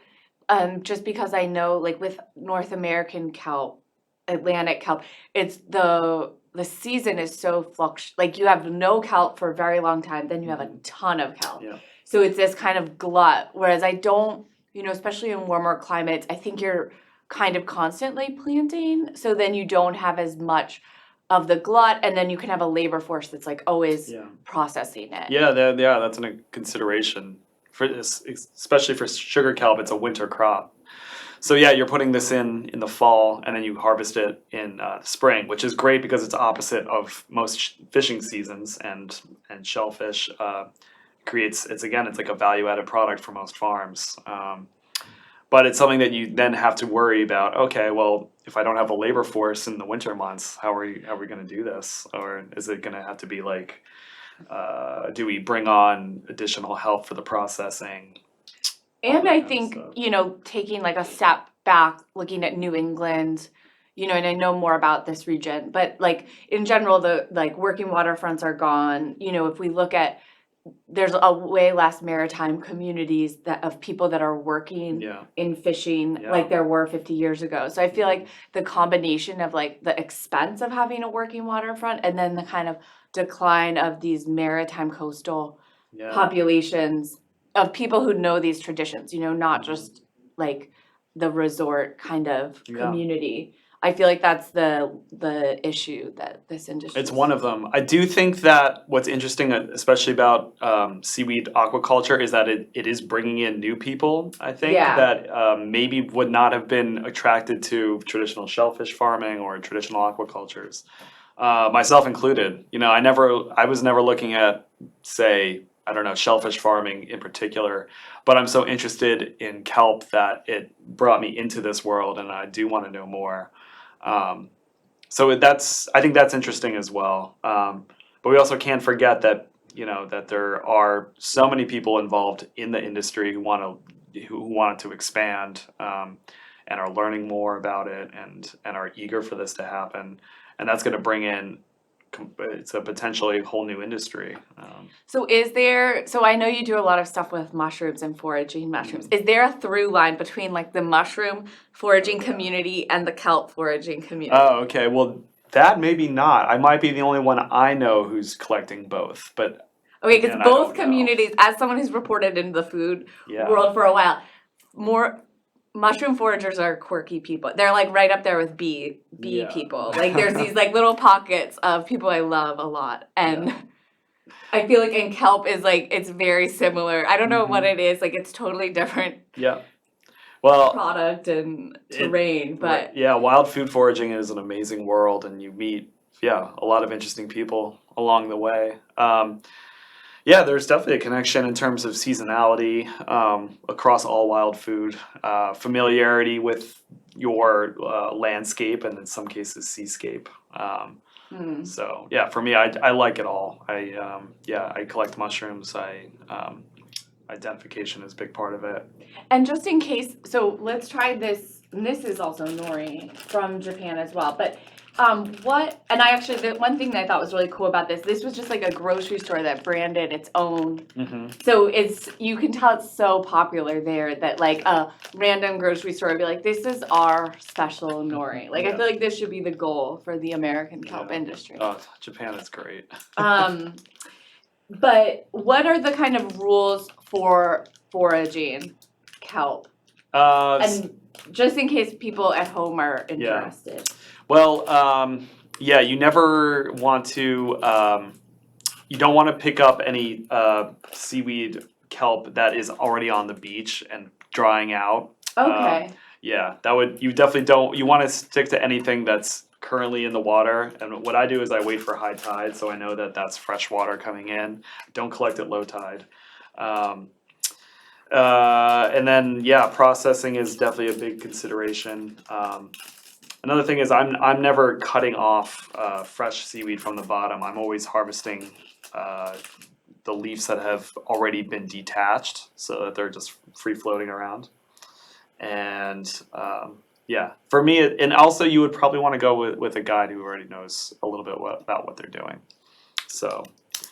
A: just because I know, like with North American kelp, Atlantic kelp, it's the season is so like you have no kelp for a very long time, then you have a ton of kelp.
B: Yeah.
A: So it's this kind of glut. Whereas I don't, especially in warmer climates, I think you're kind of constantly planting, so then you don't have as much of the glut, and then you can have a labor force that's like always processing it.
B: Yeah, that's a consideration for this, especially for sugar kelp. It's a winter crop, so yeah, you're putting this in the fall, and then you harvest it in spring, which is great because it's opposite of most fishing seasons, and shellfish it's like a value added product for most farms. But it's something that you then have to worry about. Okay, well, if I don't have a labor force in the winter months, how are we going to do this? Or is it going to have to be like, do we bring on additional help for the processing?
A: And I think, taking like a step back, looking at New England, and I know more about this region, but like in general, the like working waterfronts are gone. If we look at there's a way less maritime communities of people that are working
B: Yeah.
A: in fishing
B: Yeah.
A: like there were 50 years ago. So I feel like the combination of like the expense of having a working waterfront and then the kind of decline of these maritime coastal
B: Yeah.
A: populations of people who know these traditions, not
B: Mhm.
A: just like the resort kind of
B: Yeah.
A: community. I feel like that's the issue that this industry
B: It's one of them. I do think that what's interesting, especially about seaweed aquaculture, is that it is bringing in new people, I think,
A: Yeah.
B: that maybe would not have been attracted to traditional shellfish farming or traditional aquacultures, myself included. I was never looking at, say, I don't know, shellfish farming in particular, but I'm so interested in kelp that it brought me into this world, and I do want to know more. So I think that's interesting as well. But we also can't forget that that there are so many people involved in the industry who want it to expand, and are learning more about it, and are eager for this to happen, and that's going to bring in it's a potentially whole new industry.
A: So I know you do a lot of stuff with mushrooms and foraging mushrooms.
B: Mm-hmm.
A: Is there a through line between like the mushroom foraging
B: Yeah.
A: community and the kelp foraging community?
B: Oh, okay. Well, that maybe not. I might be the only one I know who's collecting both, but
A: Okay, because
B: again, I
A: both
B: don't know.
A: communities, as someone who's reported in the food
B: Yeah.
A: world for a while, more mushroom foragers are quirky people. They're like right up there with bee
B: Yeah.
A: people. Like there's these like little pockets of people I love a lot, and
B: Yeah.
A: I feel like in kelp is like it's very similar. I don't know what
B: Mhm.
A: it is. Like it's totally different
B: Yeah. Well,
A: product and terrain, but
B: yeah, wild food foraging is an amazing world, and you meet a lot of interesting people along the way. Yeah, there's definitely a connection in terms of seasonality across all wild food, familiarity with your landscape, and in some cases seascape. So yeah, for me, I like it all. I collect mushrooms. Identification is a big part of it.
A: and just in case, so let's try this. And this is also nori from Japan as well. But the one thing that I thought was really cool about this was just like a grocery store that branded its own.
B: Mm-hmm.
A: So you can tell it's so popular there that like a random grocery store would be like, this is our special nori. Like I feel like this should be the goal for the American kelp industry.
B: Oh, Japan is great.
A: But what are the kind of rules for foraging kelp? And just in case people at home are interested.
B: Well, you never want to, you don't want to pick up any seaweed kelp that is already on the beach and drying out.
A: Okay.
B: You definitely don't, you want to stick to anything that's currently in the water. And what I do is I wait for high tide, so I know that that's fresh water coming in. Don't collect at low tide. And then processing is definitely a big consideration. Another thing is I'm never cutting off fresh seaweed from the bottom. I'm always harvesting the leaves that have already been detached, so that they're just free floating around. And for me, and also you would probably want to go with a guide who already knows a little bit about what they're doing. So.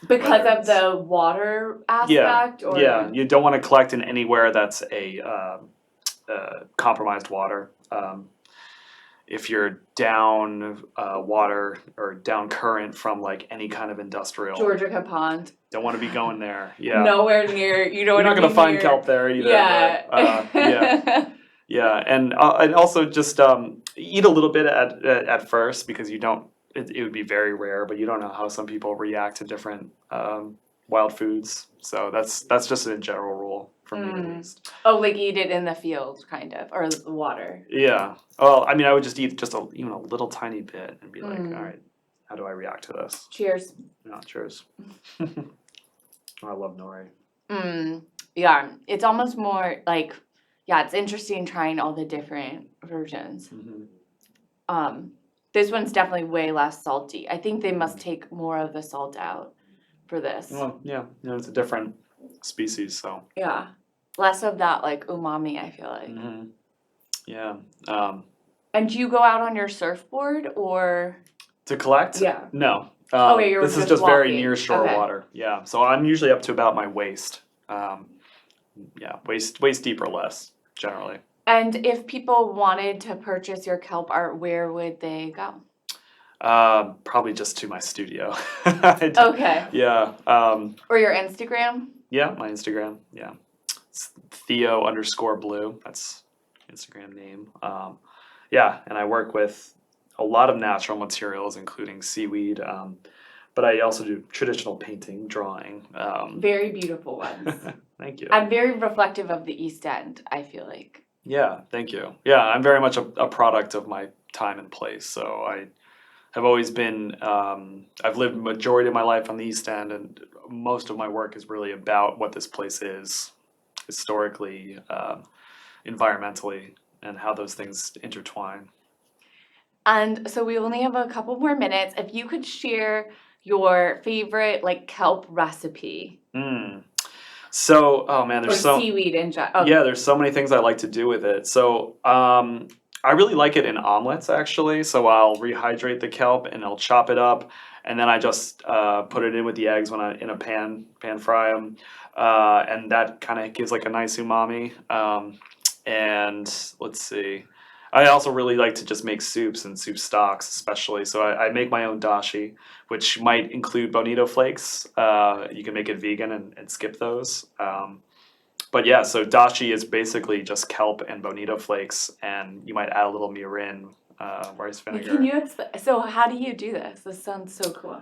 A: Because of the water aspect?
B: You don't want to collect in anywhere that's a compromised water. If you're down water or down current from like any kind of industrial.
A: Georgia Pond.
B: Don't want to be going there. Yeah.
A: Nowhere near. You don't.
B: You're not going to find kelp there either.
A: Yeah.
B: But, yeah, and also just eat a little bit at first, because you don't. It would be very rare, but you don't know how some people react to different wild foods. So that's just a general rule for me at least.
A: Oh, like eat it in the field, kind of, or the water.
B: Yeah. Well, I mean, I would just eat just a little tiny bit and be like, all right, how do I react to this?
A: Cheers.
B: Yeah, cheers. I love nori.
A: Yeah, it's almost more like, it's interesting trying all the different versions.
B: Mm-hmm.
A: This one's definitely way less salty. I think they must take more of the salt out for this.
B: Well, yeah, it's a different species, so.
A: Yeah, less of that like umami, I feel like.
B: Mm-hmm. Yeah.
A: And do you go out on your surfboard or?
B: To collect?
A: Yeah.
B: No.
A: Okay, you're
B: this is
A: just
B: just very
A: walking.
B: near shore
A: Okay.
B: water. Yeah, so I'm usually up to about my waist. Yeah, waist deep or less generally.
A: And if people wanted to purchase your kelp art, where would they go?
B: Probably just to my studio.
A: Okay.
B: Yeah.
A: Or your Instagram?
B: Yeah, my Instagram. Yeah, it's Theo_blue. That's Instagram name. Yeah, and I work with a lot of natural materials, including seaweed. But I also do traditional painting, drawing.
A: Very beautiful ones.
B: Thank you.
A: And very reflective of the East End, I feel like.
B: Yeah, thank you. Yeah, I'm very much a product of my time and place. So I have always been, I've lived majority of my life on the East End, and most of my work is really about what this place is historically, environmentally, and how those things intertwine.
A: And so we only have a couple more minutes. If you could share your favorite like kelp recipe
B: So, oh man,
A: or
B: there's so
A: seaweed in general.
B: yeah, there's so many things I like to do with it. So, I really like it in omelets actually. So I'll rehydrate the kelp and I'll chop it up, and then I just put it in with the eggs when I in a pan fry them, and that kind of gives like a nice umami. And let's see. I also really like to just make soups and soup stocks, especially. So I make my own dashi, which might include bonito flakes. You can make it vegan and skip those. But yeah, so dashi is basically just kelp and bonito flakes, and you might add a little mirin, rice vinegar.
A: Can you explain? So how do you do this? This sounds so cool.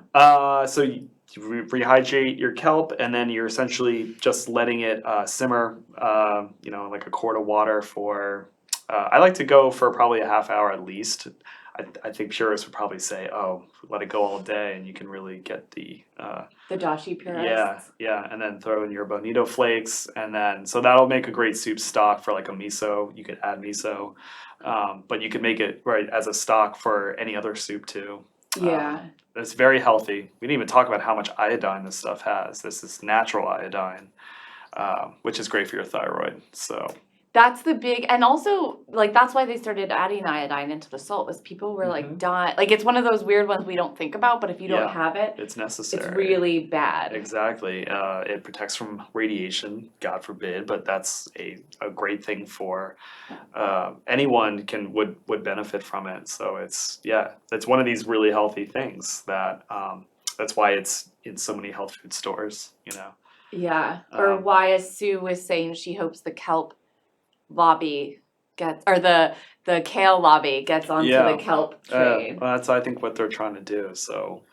B: So you rehydrate your kelp, and then you're essentially just letting it simmer, like a quart of water for. I like to go for probably a half hour at least. I think purists would probably say, "Oh, let it go all day," and you can really get the.
A: The dashi purists.
B: Yeah, and then throw in your bonito flakes, and then so that'll make a great soup stock for like a miso. You could add miso, but you could make it right as a stock for any other soup too.
A: Yeah.
B: It's very healthy. We didn't even talk about how much iodine this stuff has. This is natural iodine, which is great for your thyroid. So
A: That's the big, and also like that's why they started adding iodine into the salt, was people were like dying. Like it's one of those weird ones we don't think about, but if you don't
B: Yeah,
A: have it,
B: it's necessary.
A: it's really bad.
B: Exactly. It protects from radiation, God forbid, but that's a great thing for anyone would benefit from it. So it's one of these really healthy things that that's why it's in so many health food stores.
A: Yeah. Or why, as Sue was saying, she hopes the kelp lobby gets, or the kale lobby gets onto
B: Yeah.
A: the kelp train.
B: Well, that's I think what they're trying to do. So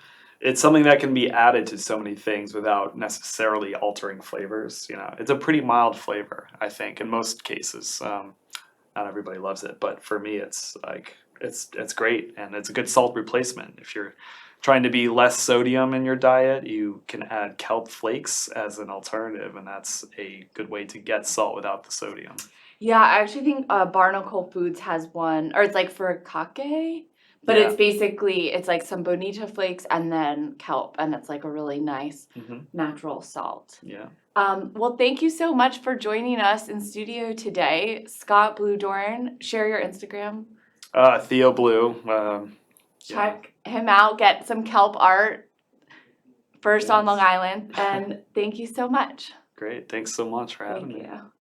B: it's something that can be added to so many things without necessarily altering flavors. It's a pretty mild flavor, I think, in most cases. Not everybody loves it, but for me, it's like it's great, and it's a good salt replacement. If you're trying to be less sodium in your diet, you can add kelp flakes as an alternative, and that's a good way to get salt without the sodium.
A: Yeah, I actually think Barnacle Foods has one, or it's like for kake, but
B: Yeah.
A: it's like some bonito flakes and then kelp, and it's like a really nice natural salt.
B: Yeah.
A: Well, thank you so much for joining us in studio today, Scott Bluedorn. Share your Instagram.
B: Theo Blue.
A: Check him out. Get some kelp art first on Long Island, and thank you so much.
B: Great. Thanks so much for having
A: Thank
B: me.
A: you.